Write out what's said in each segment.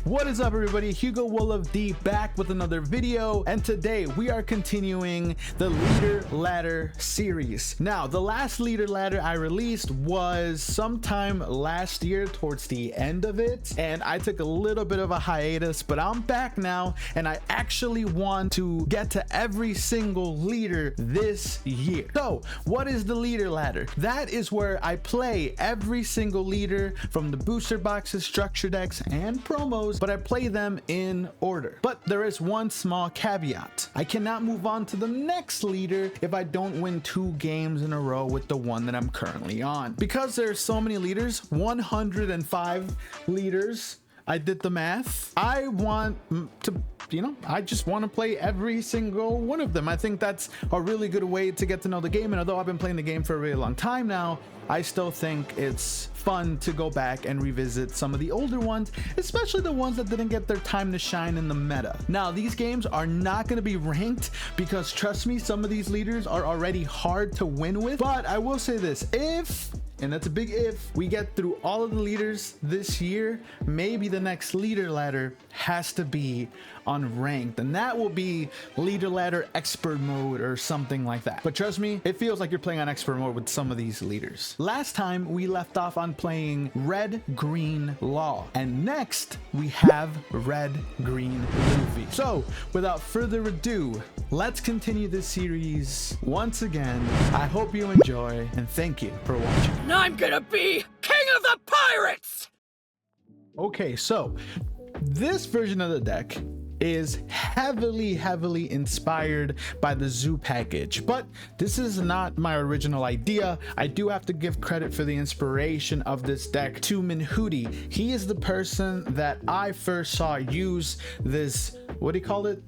What is up, everybody? Hugo Will of D back with another video, and today we are continuing the leader ladder series. Now, the last leader ladder I released was sometime last year towards the end of it, and I took a little bit of a hiatus, but I'm back now, and I actually want to get to every single leader this year. So what is the leader ladder? That is where I play every single leader from the booster boxes, structure decks, and promos, but I play them in order. But there is one small caveat. I cannot move on to the next leader if I don't win 2 games in a row with the one that I'm currently on. Because there's so many leaders, 105 leaders, I did the math. I want to, I just want to play every single one of them. I think that's a really good way to get to know the game. And although I've been playing the game for a really long time now, I still think it's fun to go back and revisit some of the older ones, especially the ones that didn't get their time to shine in the meta. Now, these games are not going to be ranked because, trust me, some of these leaders are already hard to win with. But I will say this, and that's a big if, we get through all of the leaders this year, maybe the next leader ladder has to be unranked, and that will be leader ladder expert mode or something like that. But trust me, it feels like you're playing on expert mode with some of these leaders. Last time we left off on playing red green law, and next we have red green Luffy. So without further ado, let's continue this series once again. I hope you enjoy, and thank you for watching. And I'm gonna be king of the pirates! Okay, so this version of the deck is heavily inspired by the zoo package, but this is not my original idea. I do have to give credit for the inspiration of this deck to Minhooty. He is the person that I first saw use this, what do you call it?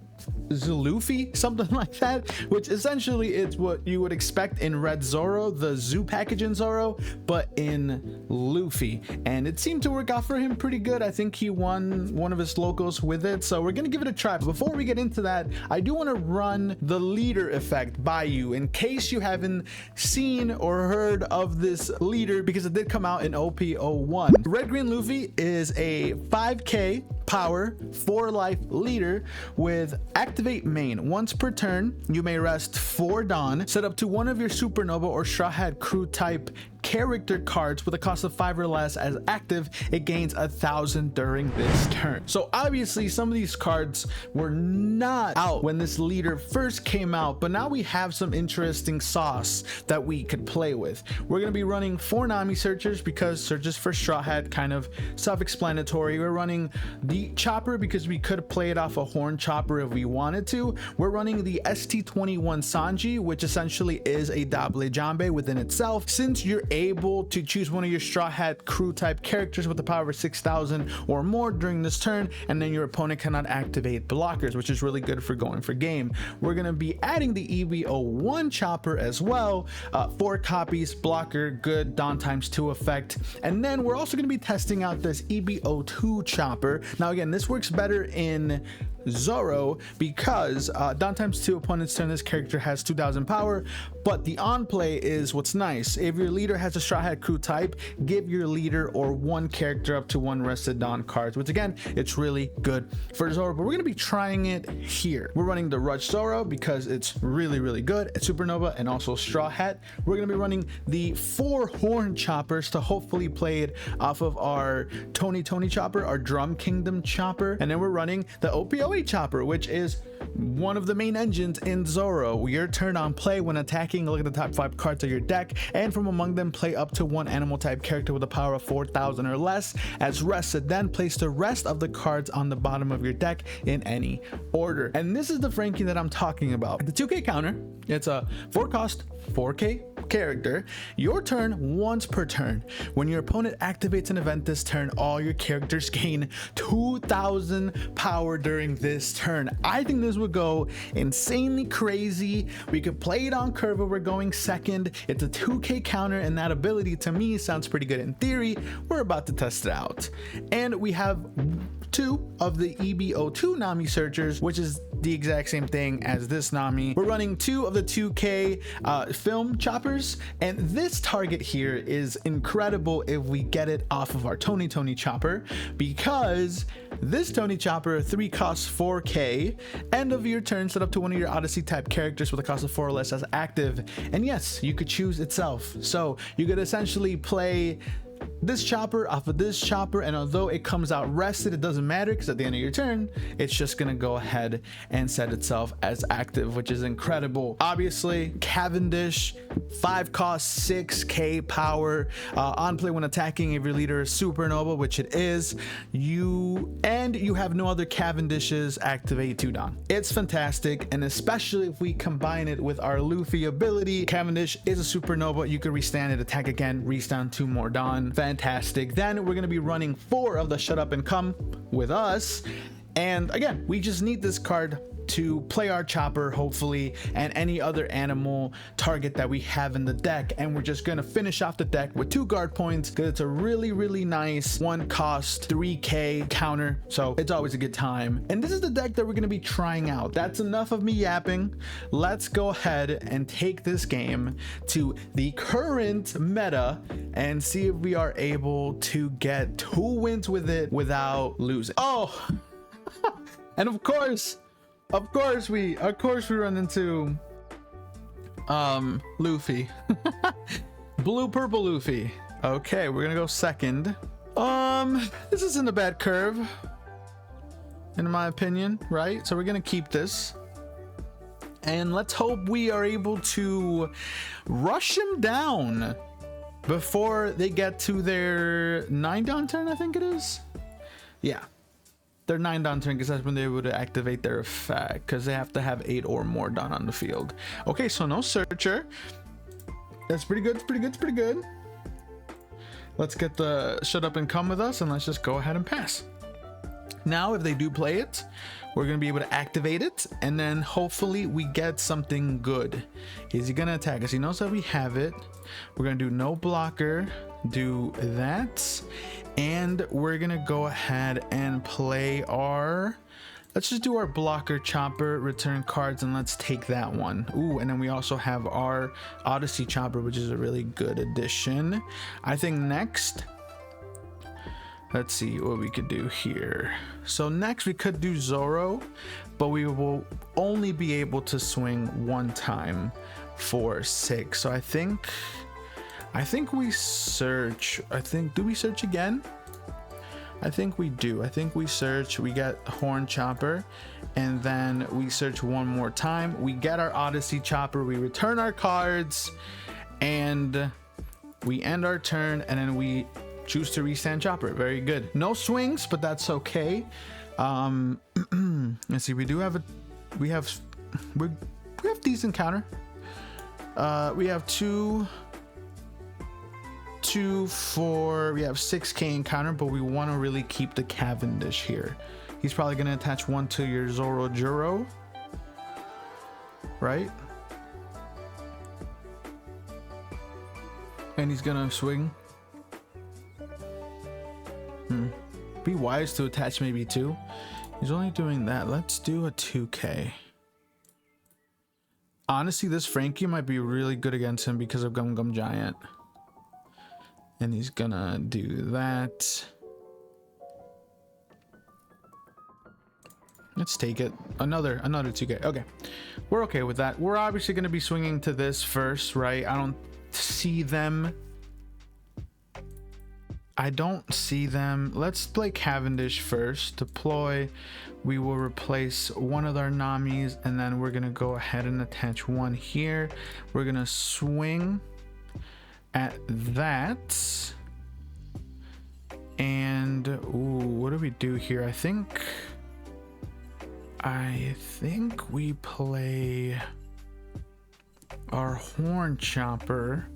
Luffy, something like that, which essentially is what you would expect in Red Zoro, the zoo package in Zoro, but in Luffy, and it seemed to work out for him pretty good. I think he won one of his locals with it, so we're gonna give it a try. But before we get into that, I do want to run the leader effect by you in case you haven't seen or heard of this leader, because it did come out in OP-01. Red Green Luffy is a 5k power 4 life leader with activate main. Once per turn, you may rest 4 Dawn, set up to one of your Supernova or Straw Hat crew type character cards with a cost of 5 or less as active. It gains 1,000 during this turn. So obviously some of these cards were not out when this leader first came out, but now we have some interesting sauce that we could play with. We're going to be running 4 Nami searchers because searches for Straw Hat kind of self-explanatory. We're running the chopper because we could play it off a horn chopper if we wanted to. We're running the ST-21 Sanji, which essentially is a Double Jambe within itself, since you're able to choose one of your Straw Hat crew type characters with the power of 6,000 or more during this turn, and then your opponent cannot activate blockers, which is really good for going for game. We're going to be adding the EV-01 chopper as well, 4 copies, blocker, good, Dawn ×2 effect, and then we're also going to be testing out this EV-02 chopper. Now again, this works better in Zoro because Dawn ×2 opponent's turn, this character has 2,000 power, but the on play is what's nice. If your leader has a Straw Hat crew type, give your leader or one character up to 1 rested Dawn cards, which again, it's really good for Zoro, but we're going to be trying it here. We're running the Rush Zoro because it's really good. It's Supernova and also Straw Hat. We're going to be running the 4 horn choppers to hopefully play it off of our Tony chopper, our Drum Kingdom chopper, and then we're running the OP-01 chopper, which is one of the main engines in Zoro. Your turn on play, when attacking, look at the top 5 cards of your deck, and from among them play up to 1 animal type character with a power of 4,000 or less as rested. Then place the rest of the cards on the bottom of your deck in any order. And this is the Frankie that I'm talking about. The 2k counter, it's a 4 cost 4k character. Your turn once per turn. When your opponent activates an event this turn, all your characters gain 2,000 power during this turn. I think this would go insanely crazy. We could play it on curve where we're going second. It's a 2k counter, and that ability to me sounds pretty good in theory. We're about to test it out. And we have 2 of the EB-02 Nami searchers, which is the exact same thing as this Nami. We're running 2 of the 2K film choppers, and this target here is incredible if we get it off of our Tony chopper, because this Tony chopper 3 costs 4K. End of your turn, set up to one of your Odyssey type characters with a cost of 4 or less as active, and yes, you could choose itself. So you could essentially play this chopper off of this chopper, and although it comes out rested, it doesn't matter, because at the end of your turn it's just gonna go ahead and set itself as active, which is incredible. Obviously Cavendish, 5 cost, 6K power, on play when attacking if your leader is supernova, which it is, you have no other Cavendishes activate 2 Don. It's fantastic, and especially if we combine it with our Luffy ability. Cavendish is a supernova, you could restand it, attack again, restand 2 more Don. Fantastic. Then we're going to be running 4 of the Shut Up and Come with us, and again, we just need this card to play our chopper, hopefully, and any other animal target that we have in the deck, and we're just gonna finish off the deck with 2 guard points, because it's a really nice 1 cost 3K counter, so it's always a good time. And this is the deck that we're gonna be trying out. That's enough of me yapping. Let's go ahead and take this game to the current meta and see if we are able to get 2 wins with it without losing. Oh and of course we run into Luffy. Blue purple Luffy. Okay, we're gonna go second. This isn't a bad curve in my opinion, right? So we're gonna keep this, and let's hope we are able to rush him down before they get to their 9 down turn, I think it is. Yeah, their 9 down turn, because that's when they're able to activate their effect, because they have to have 8 or more done on the field. Okay, so no searcher. That's pretty good. It's pretty good. Let's get the Shut Up and Come with us, and let's just go ahead and pass. Now if they do play it, we're gonna be able to activate it, and then hopefully we get something good. Is he gonna attack us? He knows that we have it. We're gonna do no blocker, do that, and we're gonna go ahead and play our, let's just do our blocker chopper, return cards, and let's take that one. Ooh, and then we also have our Odyssey chopper, which is a really good addition. I think next, let's see what we could do here. So next we could do Zoro, but we will only be able to swing 1 time for 6. So I think we search. Do we search again? I think we do. I think we search, we get Horn Chopper, and then we search 1 more time. We get our Odyssey Chopper, we return our cards, and we end our turn, and then we choose to restand Chopper. Very good. No swings, but that's okay. Let's see, we have decent counter. We have 2, 4, we have 6K in counter, but we want to really keep the Cavendish here. He's probably going to attach 1 to your Zoro Juro, right? And he's gonna swing. Be wise to attach maybe 2. He's only doing that. Let's do a 2K. Honestly, this Frankie might be really good against him because of Gum Gum Giant. And he's gonna do that. Let's take it. Another 2K. Okay, we're okay with that. We're obviously gonna be swinging to this first, right? I don't see them. Let's play Cavendish first. Deploy. We will replace one of our Namis, and then we're gonna go ahead and attach 1 here. We're gonna swing at that, and ooh, what do we do here? I think we play our Horn Chopper,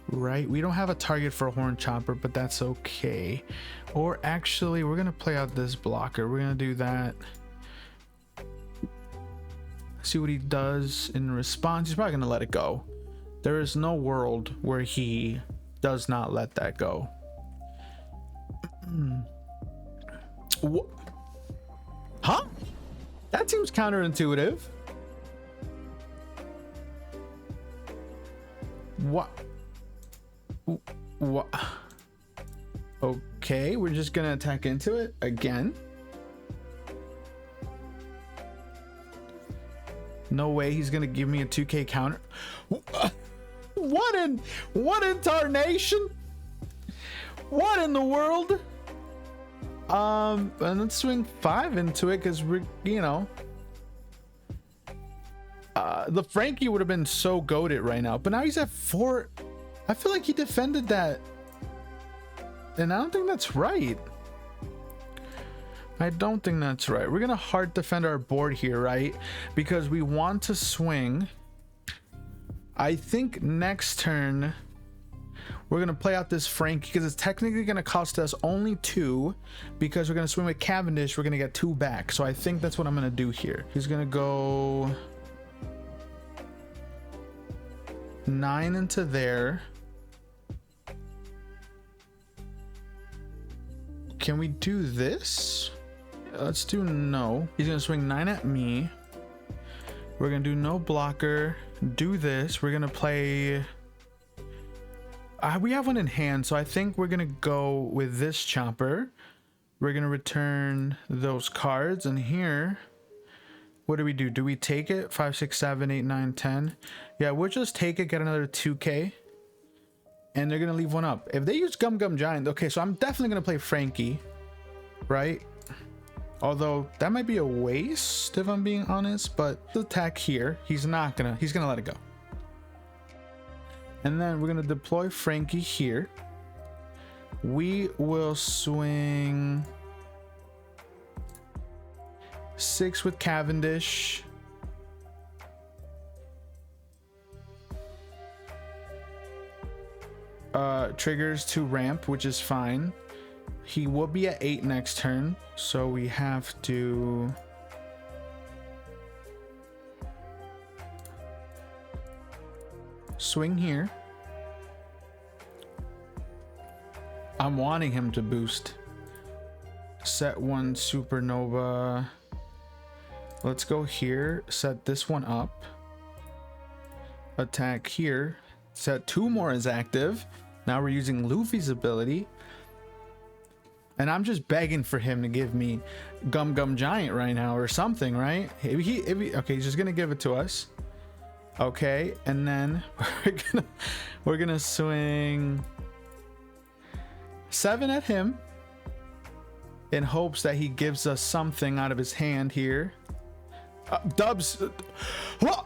right? We don't have a target for a Horn Chopper, but that's okay. Or actually, we're gonna play out this blocker. We're gonna do that. See what he does in response. He's probably gonna let it go. There is no world where he does not let that go. Huh? That seems counterintuitive. What? What? Okay, we're just gonna attack into it again. No way he's gonna give me a 2K counter. What in tarnation? What in the world? And let's swing 5 into it because we're, you know, the Frankie would have been so goated right now, but now he's at 4. I feel like he defended that, and I don't think that's right. I don't think that's right. We're gonna hard defend our board here, right? Because we want to swing. I think next turn we're gonna play out this Frankie because it's technically gonna cost us only 2 because we're gonna swing with Cavendish. We're gonna get 2 back. So I think that's what I'm gonna do here. He's gonna go 9 into there. Can we do this? Let's do no. He's gonna swing 9 at me. We're gonna do no blocker. Do this. We're gonna play. We have one in hand, so I think we're gonna go with this chopper. We're gonna return those cards, and here, what do we do? Do we take it? 5, 6, 7, 8, 9, 10. Yeah, we'll just take it, get another 2K, and they're gonna leave one up. If they use Gum Gum Giant, okay, so I'm definitely gonna play Frankie, right? Although that might be a waste if I'm being honest, but the attack here, he's gonna let it go. And then we're gonna deploy Frankie here. We will swing 6 with Cavendish. Triggers to ramp, which is fine. He will be at 8 next turn, so we have to swing here. I'm wanting him to boost. Set 1 Supernova. Let's go here, set this one up. Attack here. Set 2 more as active. Now we're using Luffy's ability. And I'm just begging for him to give me Gum Gum Giant right now or something, right? Okay, he's just gonna give it to us. Okay, and then we're gonna swing 7 at him in hopes that he gives us something out of his hand here. Dubs, what?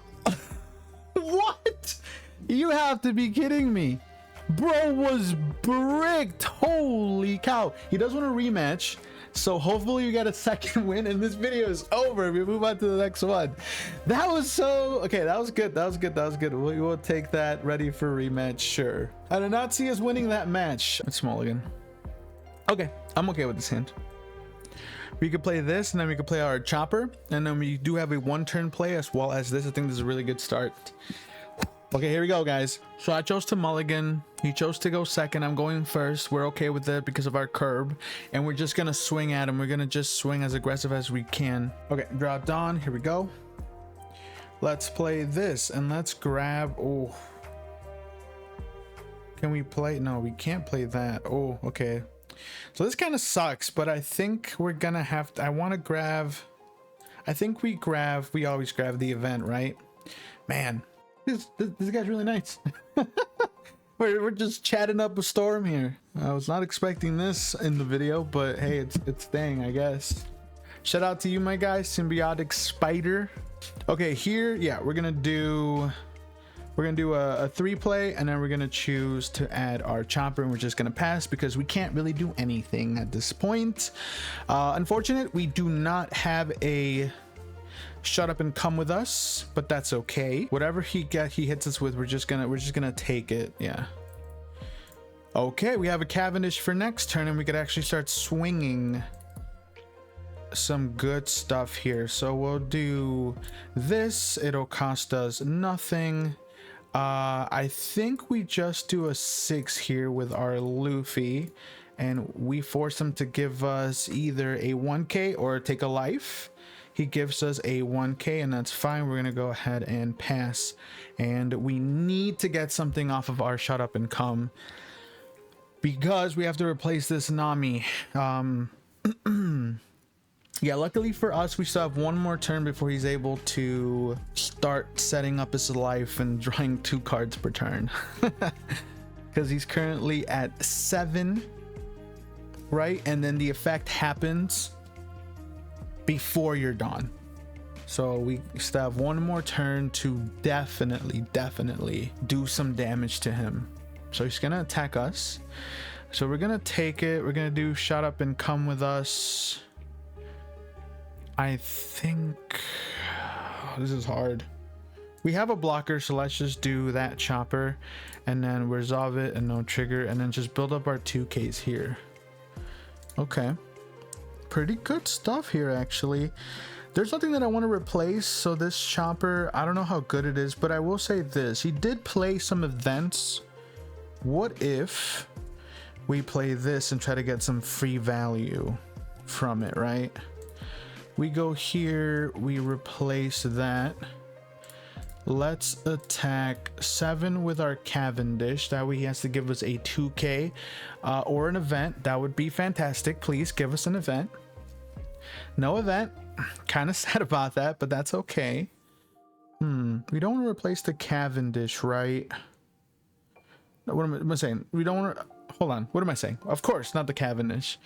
What? You have to be kidding me. Bro was bricked. Holy cow. He does want a rematch, so hopefully you get a second win and this video is over. We move on to the next one. That was so okay. That was good. That was good. We will take that. Ready for rematch. Sure. I did not see us winning that match. It's small again. Okay, I'm okay with this hand. We could play this, and then we could play our chopper, and then we do have a 1-turn play as well as this. I think this is a really good start. Okay, here we go, guys. So I chose to mulligan. He chose to go second. I'm going first. We're okay with it because of our curb, and we're just gonna swing at him. We're gonna just swing as aggressive as we can. Okay, draw Dawn. Here we go. Let's play this, and let's grab. Oh, can we play? No, we can't play that. Oh, okay. So this kind of sucks, but I think we're gonna have to. I want to grab. I think we always grab the event, right? Man. This guy's really nice. we're just chatting up a storm here. I was not expecting this in the video, but hey, it's staying, I guess. Shout out to you, my guy, Symbiotic Spider. Okay, here, yeah, we're gonna do a 3-play, and then we're gonna choose to add our chopper, and we're just gonna pass because we can't really do anything at this point. Unfortunate, we do not have a shut up and come with us, but that's okay. Whatever he hits us with, we're just gonna take it. Yeah. Okay, we have a Cavendish for next turn, and we could actually start swinging some good stuff here. So we'll do this. It'll cost us nothing. I think we just do a 6 here with our Luffy, and we force him to give us either a 1k or take a life. He gives us a 1k, and that's fine. We're gonna go ahead and pass, and we need to get something off of our shut up and come because we have to replace this Nami. Yeah, luckily for us, we still have one more turn before he's able to start setting up his life and drawing 2 cards per turn. Because he's currently at 7, right? And then the effect happens before you're done. So we still have one more turn to definitely do some damage to him. So he's gonna attack us. So we're gonna take it. We're gonna do shut up and come with us. I think this is hard. We have a blocker, so let's just do that chopper and then resolve it and no trigger, and then just build up our 2Ks here. Okay, pretty good stuff here actually. There's nothing that I want to replace, so this chopper, I don't know how good it is, but I will say this: he did play some events. What if we play this and try to get some free value from it, right? We go here, we replace that. Let's attack 7 with our Cavendish. That way he has to give us a 2k or an event. That would be fantastic. Please give us an event. No event. Kind of sad about that, but that's okay. We don't want to replace the Cavendish, right? What am I saying? We don't want to... Hold on. What am I saying? Of course, not the Cavendish.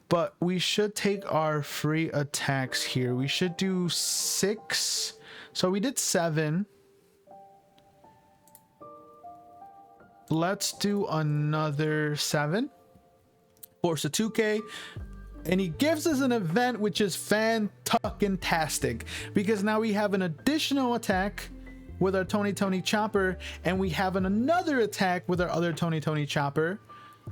But we should take our free attacks here. We should do 6. So we did 7. Let's do another 7. Force a 2k. And he gives us an event, which is fantastic, because now we have an additional attack with our Tony Chopper, and we have another attack with our other Tony Chopper,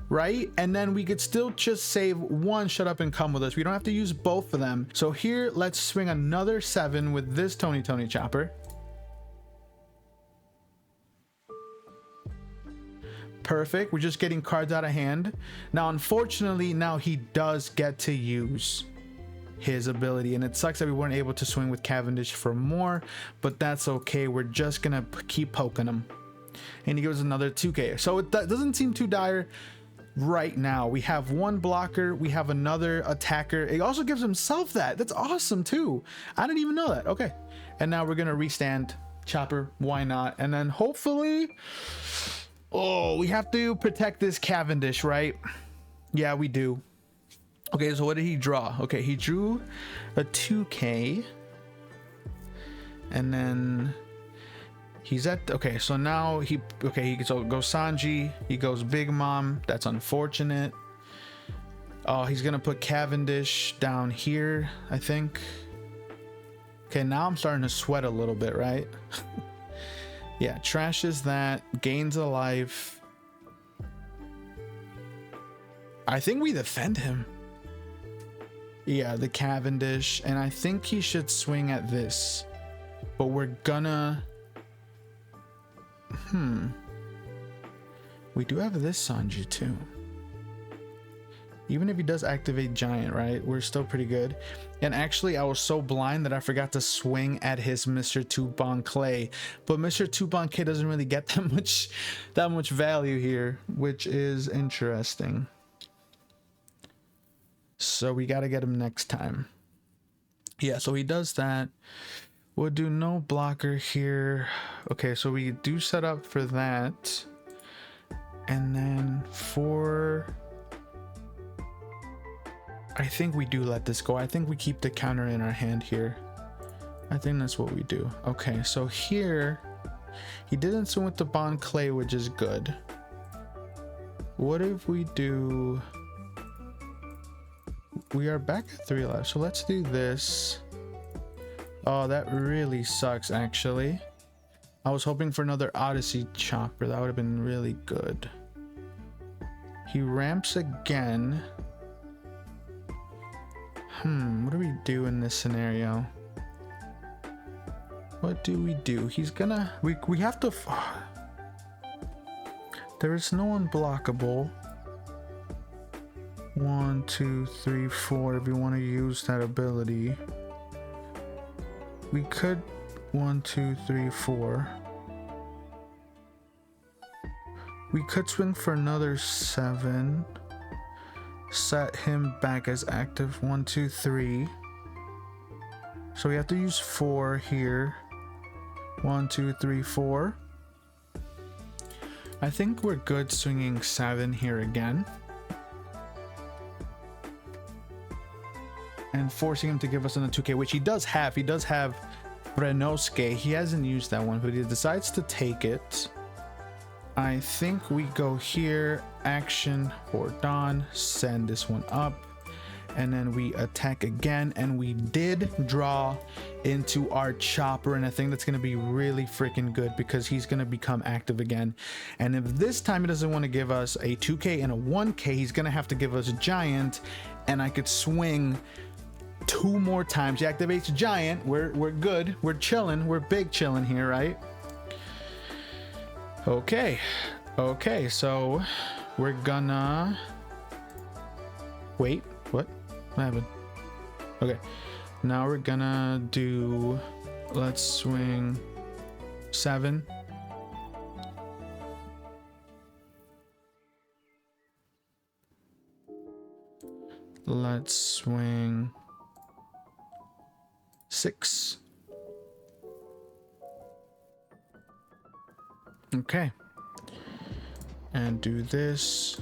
right? And then we could still just save 1 shut up and come with us. We don't have to use both of them. So here, let's swing another 7 with this Tony Chopper. Perfect. We're just getting cards out of hand. Now, unfortunately, now he does get to use his ability, and it sucks that we weren't able to swing with Cavendish for more, but that's okay. We're just gonna keep poking him, and he gives another 2k. So it doesn't seem too dire right now. We have 1 blocker, we have another attacker. It also gives himself that's awesome too. I didn't even know that. Okay, and now we're gonna restand Chopper. Why not? And then hopefully, oh, we have to protect this Cavendish, right? Yeah, we do. Okay, so what did he draw? Okay, he drew a 2k, and then he's at... Okay, so now he goes Sanji, he goes Big Mom. That's unfortunate. Oh, he's gonna put Cavendish down here, I think. Okay, now I'm starting to sweat a little bit, right? Yeah, trashes that, gains a life. I think we defend him. Yeah, the Cavendish, and I think he should swing at this, but we're gonna... We do have this Sanji too. Even if he does activate Giant, right? We're still pretty good. And actually, I was so blind that I forgot to swing at his Mr. Tubon Clay. But Mr. Tubon Clay doesn't really get that much value here, which is interesting. So we got to get him next time. Yeah, so he does that. We'll do no blocker here. Okay, so we do set up for that. And then for... I think we do let this go. I think we keep the counter in our hand here. I think that's what we do. Okay, so here he didn't swing with the Bond Clay, which is good. What if we do... We are back at 3 left, so let's do this. Oh, that really sucks, actually. I was hoping for another Odyssey Chopper. That would have been really good. He ramps again. What do we do in this scenario? What do we do? He's gonna... We have to... There is no unblockable. 1, 2, 3, 4. If you want to use that ability, we could 1, 2, 3, 4. We could swing for another 7. Set him back as active. 1, 2, 3. So we have to use 4 here. 1, 2, 3, 4. I think we're good swinging 7 here again. And forcing him to give us another 2K, which he does have. He does have Renosuke. He hasn't used that one, but he decides to take it. I think we go here, action, Hordon, send this one up, and then we attack again, and we did draw into our chopper, and I think that's going to be really freaking good because he's going to become active again. And if this time he doesn't want to give us a 2K and a 1K, he's going to have to give us a giant, and I could swing 2 more times. He activates giant. We're good. We're chilling. We're big chilling here, right? Okay, so we're gonna wait. What happened? Okay, now we're gonna do, let's swing 7. Let's swing 6. Okay, and do this.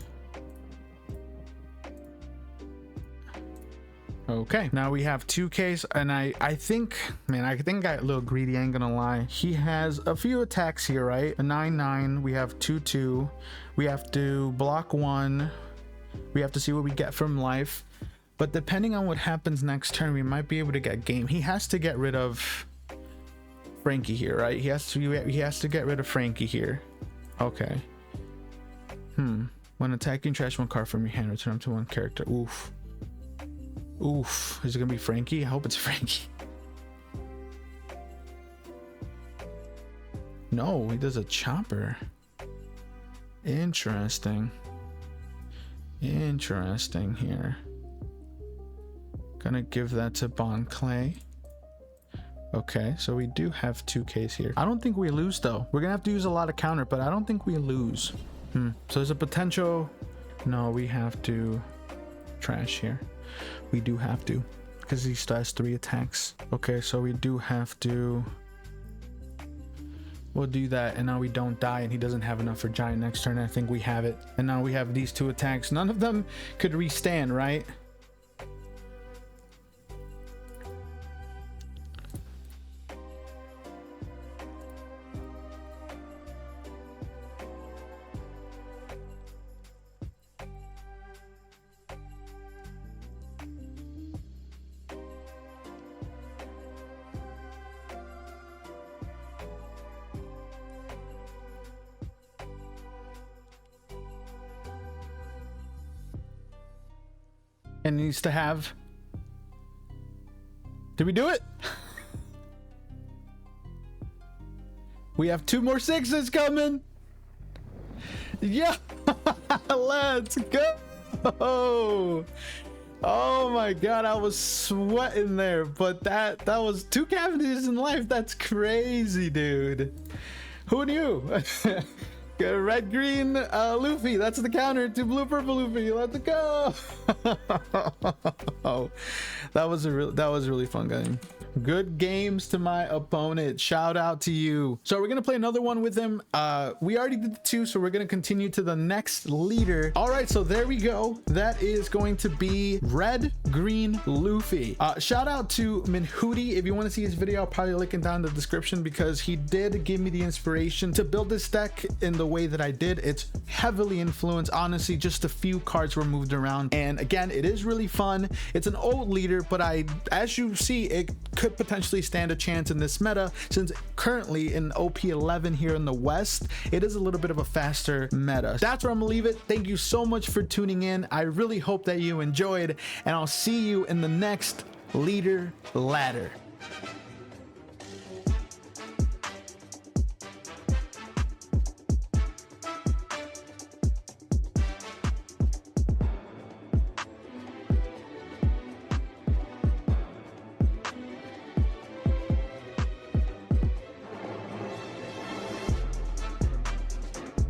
Okay, now we have 2Ks, and I think, man, I think I got a little greedy, I ain't gonna lie. He has a few attacks here, right? A 9/9, we have 2/2. We have to block 1. We have to see what we get from life. But depending on what happens next turn, we might be able to get game. He has to get rid of Frankie here, right? He has to get rid of Frankie here. Okay. When attacking, trash 1 card from your hand, return them to 1 character. Oof. Is it gonna be Frankie? I hope it's Frankie. No, he does a chopper. Interesting here. Gonna give that to Bon Clay. Okay, so we do have 2Ks here. I don't think we lose though. We're gonna have to use a lot of counter, but I don't think we lose. So there's a potential. No, we have to trash here. We do have to, because he still has 3 attacks. Okay, so we do have to. We'll do that, and now we don't die, and he doesn't have enough for giant next turn. I think we have it, and now we have these 2 attacks. None of them could restand, right? And needs to have. Did we do it? We have 2 more 6s coming. Yeah, let's go. Oh my god, I was sweating there, but that was 2 cavities in life. That's crazy, dude. Who knew? Red green Luffy, that's the counter to blue purple Luffy. Let's go. That was really fun game. Good games to my opponent. Shout out to you. So we're gonna play another one with him. We already did the 2, so we're gonna continue to the next leader. All right, so there we go. That is going to be red green Luffy. Shout out to Minhooty. If you want to see his video, I'll probably link it down in the description, because he did give me the inspiration to build this deck in the way that I did. It's heavily influenced. Honestly, just a few cards were moved around, and again, it is really fun. It's an old leader, but as you see, it could potentially stand a chance in this meta, since currently in OP-11 here in the West, it is a little bit of a faster meta. That's where I'm gonna leave it. Thank you so much for tuning in. I really hope that you enjoyed, and I'll see you in the next leader ladder.